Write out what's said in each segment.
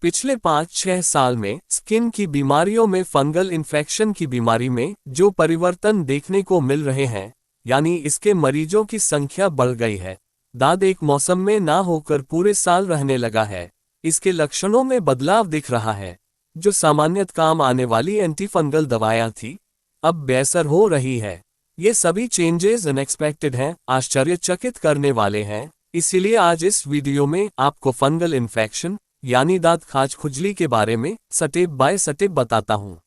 पिछले 5-6 साल में स्किन की बीमारियों में फंगल इन्फेक्शन की बीमारी में जो परिवर्तन देखने को मिल रहे हैं, यानी इसके मरीजों की संख्या बढ़ गई है। दाद एक मौसम में ना होकर पूरे साल रहने लगा है। इसके लक्षणों में बदलाव दिख रहा है। जो सामान्यतः काम आने वाली एंटी फंगल दवाएं थी, अब बेअसर हो रही है। ये सभी चेंजेस अनएक्सपेक्टेड हैं, आश्चर्यचकित करने वाले हैं। इसीलिए आज इस वीडियो में आपको फंगल इन्फेक्शन यानी दांत खाज खुजली के बारे में स्टेप बाय स्टेप बताता हूँ।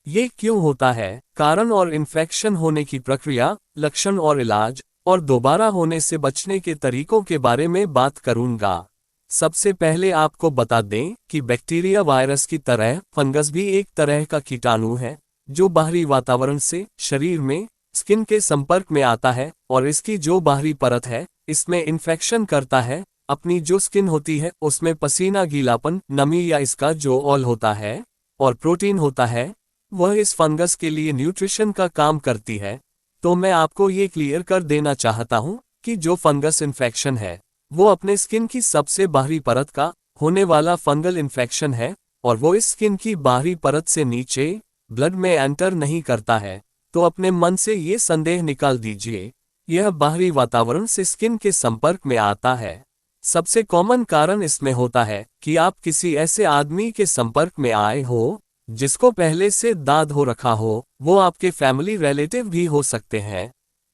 ये क्यों होता है, कारण और इन्फेक्शन होने की प्रक्रिया, लक्षण और इलाज, और दोबारा होने से बचने के तरीकों के बारे में बात करूंगा। सबसे पहले आपको बता दें कि बैक्टीरिया वायरस की तरह फंगस भी एक तरह का कीटाणु है जो बाहरी वातावरण से शरीर में स्किन के संपर्क में आता है और इसकी जो बाहरी परत है इसमें इन्फेक्शन करता है। अपनी जो स्किन होती है उसमें पसीना, गीलापन, नमी या इसका जो ऑयल होता है और प्रोटीन होता है, वह इस फंगस के लिए न्यूट्रिशन का काम करती है। तो मैं आपको ये क्लियर कर देना चाहता हूँ कि जो फंगस इन्फेक्शन है वो अपने स्किन की सबसे बाहरी परत का होने वाला फंगल इन्फेक्शन है और वो इस स्किन की बाहरी परत से नीचे ब्लड में एंटर नहीं करता है। तो अपने मन से ये संदेह निकाल दीजिए, यह बाहरी वातावरण से स्किन के संपर्क में आता है। सबसे कॉमन कारण इसमें होता है कि आप किसी ऐसे आदमी के संपर्क में आए हो जिसको पहले से दाद हो रखा हो। वो आपके फैमिली रिलेटिव भी हो सकते हैं,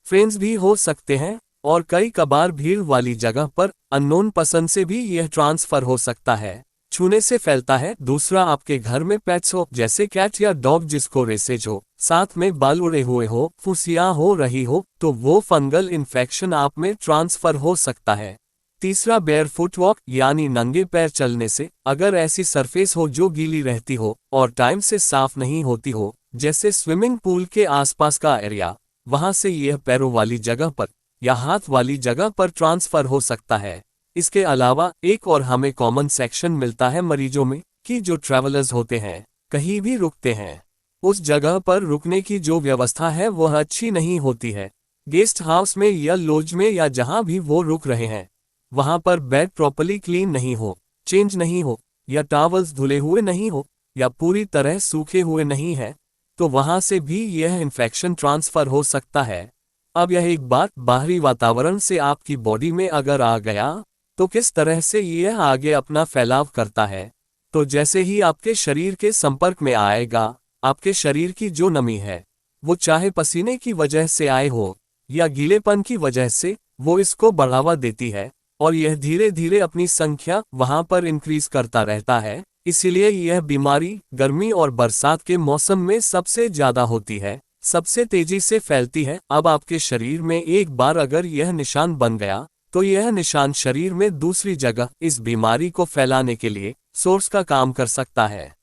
फ्रेंड्स भी हो सकते हैं, और कई कबार भीड़ वाली जगह पर अननोन पर्सन से भी यह ट्रांसफर हो सकता है। छूने से फैलता है। दूसरा, आपके घर में पेट्स हो जैसे कैट या डॉग जिसको रेसेज हो, साथ में बाल उड़े हुए हो, फुंसियां हो रही हो, तो वो फंगल इन्फेक्शन आप में ट्रांसफर हो सकता है। तीसरा, बेयर फुट वॉक यानी नंगे पैर चलने से, अगर ऐसी सरफेस हो जो गीली रहती हो और टाइम से साफ नहीं होती हो, जैसे स्विमिंग पूल के आसपास का एरिया, वहां से यह पैरों वाली जगह पर या हाथ वाली जगह पर ट्रांसफर हो सकता है। इसके अलावा एक और हमें कॉमन सेक्शन मिलता है मरीजों में कि जो ट्रैवलर्स होते हैं, कहीं भी रुकते हैं, उस जगह पर रुकने की जो व्यवस्था है वह अच्छी नहीं होती है। गेस्ट हाउस में या लॉज में या जहां भी वो रुक रहे हैं, वहां पर बेड प्रॉपर्ली क्लीन नहीं हो, चेंज नहीं हो, या टॉवल्स धुले हुए नहीं हो, या पूरी तरह सूखे हुए नहीं है, तो वहां से भी यह इन्फेक्शन ट्रांसफर हो सकता है। अब यह एक बात बाहरी वातावरण से आपकी बॉडी में अगर आ गया तो किस तरह से यह आगे अपना फैलाव करता है। तो जैसे ही आपके शरीर के संपर्क में आएगा, आपके शरीर की जो नमी है वो चाहे पसीने की वजह से आए हो या गीलेपन की वजह से, वो इसको बढ़ावा देती है और यह धीरे धीरे अपनी संख्या वहां पर इंक्रीज करता रहता है। इसीलिए यह बीमारी गर्मी और बरसात के मौसम में सबसे ज्यादा होती है, सबसे तेजी से फैलती है। अब आपके शरीर में एक बार अगर यह निशान बन गया तो यह निशान शरीर में दूसरी जगह इस बीमारी को फैलाने के लिए सोर्स का काम कर सकता है।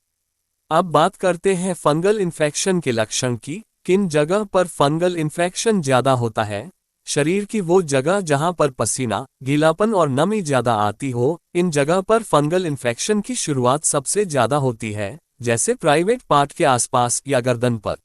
अब बात करते हैं फंगल इन्फेक्शन के लक्षण की। किन जगह पर फंगल इन्फेक्शन ज्यादा होता है? शरीर की वो जगह जहां पर पसीना, गीलापन और नमी ज्यादा आती हो, इन जगह पर फंगल इन्फेक्शन की शुरुआत सबसे ज्यादा होती है, जैसे प्राइवेट पार्ट के आसपास या गर्दन पर।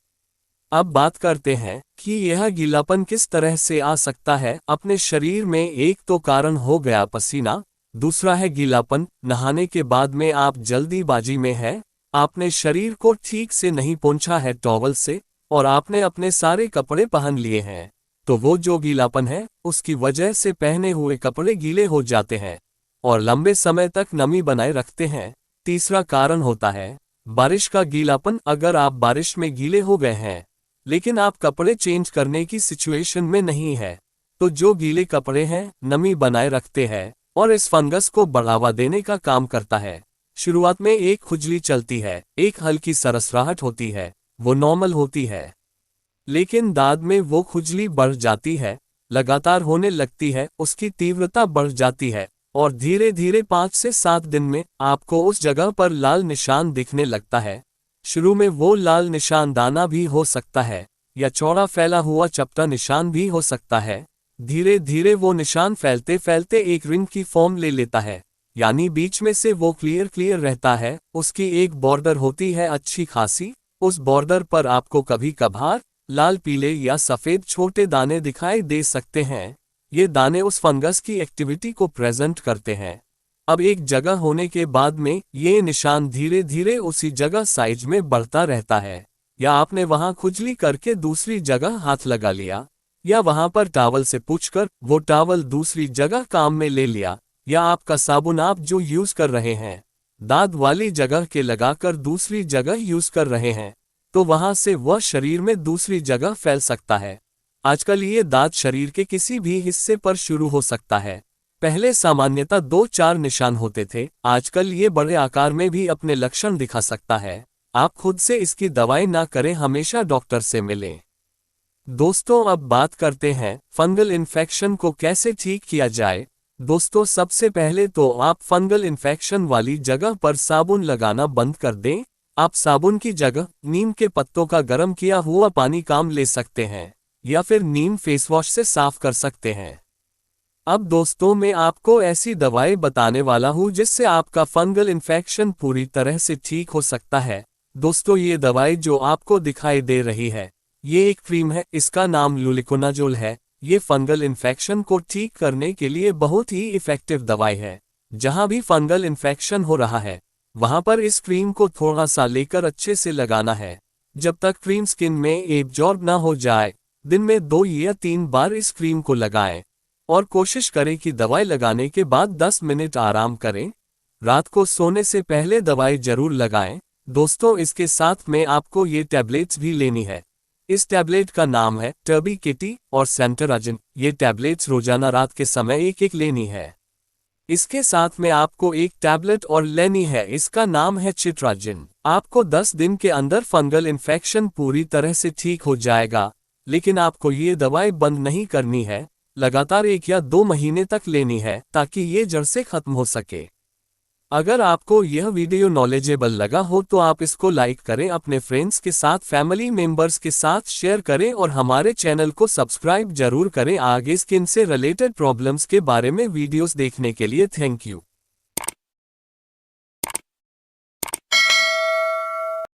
अब बात करते हैं कि यह गीलापन किस तरह से आ सकता है अपने शरीर में। एक तो कारण हो गया पसीना, दूसरा है गीलापन। नहाने के बाद में आप जल्दीबाजी में हैं, आपने शरीर को ठीक से नहीं पोंछा है टॉवल से और आपने अपने सारे कपड़े पहन लिए हैं, तो वो जो गीलापन है उसकी वजह से पहने हुए कपड़े गीले हो जाते हैं और लंबे समय तक नमी बनाए रखते हैं। तीसरा कारण होता है बारिश का गीलापन। अगर आप बारिश में गीले हो गए हैं लेकिन आप कपड़े चेंज करने की सिचुएशन में नहीं है, तो जो गीले कपड़े हैं नमी बनाए रखते हैं और इस फंगस को बढ़ावा देने का काम करता है। शुरुआत में एक खुजली चलती है, एक हल्की सरसराहट होती है, वो नॉर्मल होती है, लेकिन बाद में वो खुजली बढ़ जाती है, लगातार होने लगती है, उसकी तीव्रता बढ़ जाती है और धीरे धीरे 5 से 7 दिन में आपको उस जगह पर लाल निशान दिखने लगता है। शुरू में वो लाल निशान दाना भी हो सकता है या चौड़ा फैला हुआ चपटा निशान भी हो सकता है। धीरे धीरे वो निशान फैलते फैलते एक रिंग की फॉर्म ले लेता है, यानी बीच में से वो क्लियर रहता है। उसकी एक बॉर्डर होती है अच्छी खासी, उस बॉर्डर पर आपको कभी कभार लाल, पीले या सफेद छोटे दाने दिखाई दे सकते हैं। ये दाने उस फंगस की एक्टिविटी को प्रेजेंट करते हैं। अब एक जगह होने के बाद में ये निशान धीरे धीरे उसी जगह साइज में बढ़ता रहता है। या आपने वहां खुजली करके दूसरी जगह हाथ लगा लिया, या वहां पर टॉवल से पूछकर वो टॉवल दूसरी जगह काम में ले लिया, या आपका साबुन आप जो यूज कर रहे हैं दांत वाली जगह के लगाकर दूसरी जगह यूज कर रहे हैं, तो वहां से वह शरीर में दूसरी जगह फैल सकता है। आजकल ये दांत शरीर के किसी भी हिस्से पर शुरू हो सकता है। पहले सामान्यतः 2-4 निशान होते थे, आजकल ये बड़े आकार में भी अपने लक्षण दिखा सकता है। आप खुद से इसकी दवाई ना करें, हमेशा डॉक्टर से मिलें। दोस्तों, अब बात करते हैं फंगल इन्फेक्शन को कैसे ठीक किया जाए। दोस्तों, सबसे पहले तो आप फंगल इन्फेक्शन वाली जगह पर साबुन लगाना बंद कर दें। आप साबुन की जगह नीम के पत्तों का गर्म किया हुआ पानी काम ले सकते हैं, या फिर नीम फेस वॉश से साफ कर सकते हैं। अब दोस्तों, मैं आपको ऐसी दवाई बताने वाला हूं जिससे आपका फंगल इन्फेक्शन पूरी तरह से ठीक हो सकता है। दोस्तों, ये दवाई जो आपको दिखाई दे रही है, ये एक क्रीम है, इसका नाम लुलिकोनाजोल है। ये फंगल इन्फेक्शन को ठीक करने के लिए बहुत ही इफेक्टिव दवाई है। जहां भी फंगल इन्फेक्शन हो रहा है वहां पर इस क्रीम को थोड़ा सा लेकर अच्छे से लगाना है, जब तक क्रीम स्किन में एब्जॉर्ब ना हो जाए। दिन में 2 या 3 बार इस क्रीम को लगाएं और कोशिश करें कि दवाई लगाने के बाद 10 मिनट आराम करें। रात को सोने से पहले दवाई जरूर लगाएं। दोस्तों, इसके साथ में आपको ये टैबलेट्स भी लेनी है। इस टैबलेट का नाम है टर्बिकेटी और सेंटराजिन। ये टैबलेट्स रोजाना रात के समय एक एक लेनी है। इसके साथ में आपको एक टैबलेट और लेनी है, इसका नाम है चिट्राजिन। आपको 10 दिन के अंदर फंगल इन्फेक्शन पूरी तरह से ठीक हो जाएगा, लेकिन आपको ये दवाई बंद नहीं करनी है, लगातार 1 या 2 महीने तक लेनी है ताकि ये जड़ से खत्म हो सके। अगर आपको यह वीडियो नॉलेजेबल लगा हो तो आप इसको लाइक करें, अपने फ्रेंड्स के साथ, फैमिली मेंबर्स के साथ शेयर करें और हमारे चैनल को सब्सक्राइब जरूर करें आगे स्किन से रिलेटेड प्रॉब्लम्स के बारे में वीडियोस देखने के लिए। Thank you.